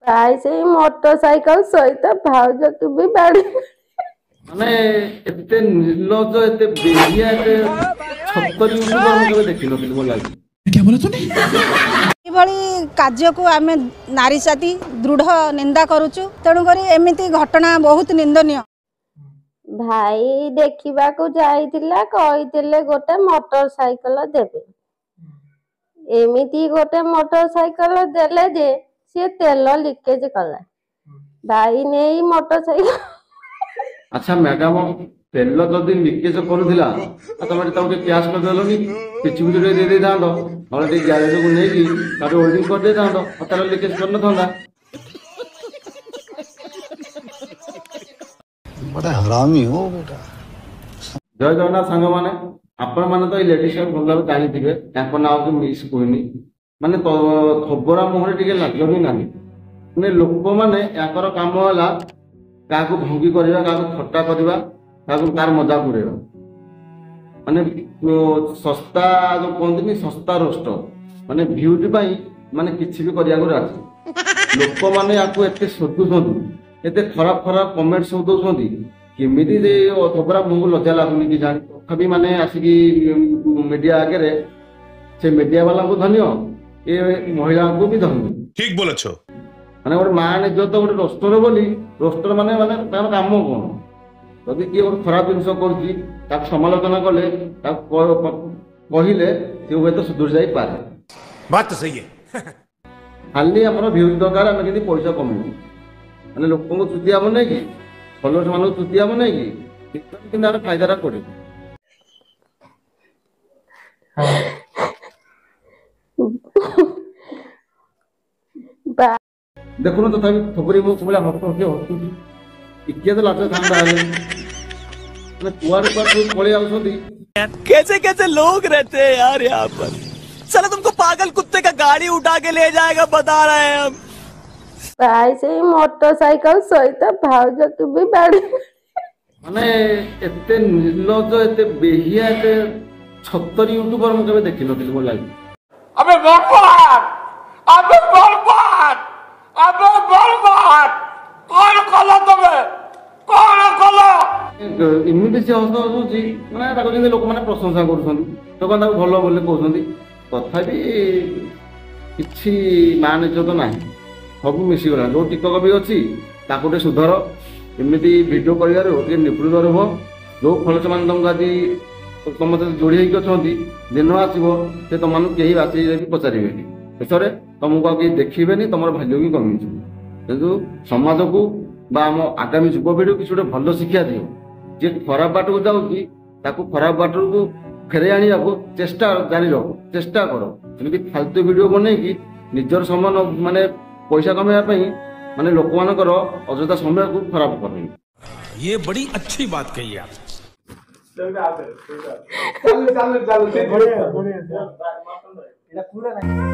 भाई से मोटरसाइकिल सहित भाउज तू भी बाड़ी माने एते निर्लज एते बेहिया एते छत्तर यूट्यूबर मु केबे देखि नथिलि मो लागि। क्या बोला तूने भली कार्य को आम नारी जाति दृढ़ निंदा करुचु तेणुक एमती घटना बहुत निंदनीय। भाई देखा जाइथिला कहिथिले गोटे मोटरसाइकिल देबे एमिति गोटे मोटरसाइकिल देले जे से तेल लीकेज कला भाई नहीं मोटरसाइकिल। अच्छा मैडम तेल जदि लीकेज करूला तुम कैश कर देलनि पिछु पिछु दे दे दांदो और टे गैरेज को नेकी तार होल्डिंग कर दे दांदो तार लीकेज कर न थांदा। बड़ा हरामी हो बेटा। जय जगन्नाथ सांग माने आपण माने तो लेडीज भल जानी थे ना मिस कहनी माने खबरा मुहर टे लगनी ना माने लोक मैंने याकर काम है क्या भंगी करवा क्या थट्टा करवा क्या तार मजाक उड़ेगा माने सस्ता जो कहते सस्ता रोस्ट माने भ्यूटी माने किसी भी करने लोक मैंने या शोधुं एत खराब खराब कमेंट सब दौरान केमी खबरा मुझे लज्जा लगुनि कि जानी तथापि माने आसिकी मीडिया आगे से मीडिया वाला को धन्य ये महिला को भी धन्य। ठीक बोल माने गोटे मान इज्जत गोटे रोस्टर बोली रोस्टर माने माने तार काम कौन जदि किए गोटे खराब जिन कर समालोचना कले कहले सी हे तो सुधुरी जाई पारे। बात तो सही है। खाली आम भ्यूज दरकार आम कि पैसा कमेबू मैंने लोक चुतिया नहीं कि फलोर्स मान चुतिया नहीं कि फायदा कर देखुन तथा थोपरी मुझे टिके तो लाच था कुआरे पड़े आउंदी। कैसे कैसे लोग रहते हैं यार यहाँ पर। चलो तुमको पागल कुत्ते का गाड़ी उठा के ले जाएगा बता रहे हैं हम। भाई से मोटरसाइकिल सहित भाउज तू भी बाड़ी माने एते निर्लज एते बेहिया एते छत्तर यूट्यूबर मु केबे देखि नथिलि मो लागि। अबे बर्बाद अबे बर्बाद अबे बर्बाद कौन कला तबे कौन कला इमिति से हस हसुची माने ताको जे लोक माने प्रशंसा करूछन तो कोन ताको भलो बोले कहउछंती तथापि किछि मान इज्जत नाही सब मिसीगला जो टिकक भी अच्छी ताकूटे सुधर एमती भिड कर निपुण रह जो फल से तुमको आज तुम जोड़ी अच्छा दिन आसो से तुम कहीं बासी पचारे शेष में तुमको आ देखिए तुम भैल्यू भी कमी किंतु समाज को आम आगामी युवपीढ़ी किसी गोटे भल शिक्षा दियो जी खराब बाट को जाऊँगी खराब बाट को फेरे आने चेष्टा जारी रख चेष्टा कर एमती फालतू वीडियो बनई निजर समय माने पैसा कमाई माने लोक मानकर अଯଥା समय को खराब करनी। ये बड़ी अच्छी बात कही आप। चल चल चल चल चल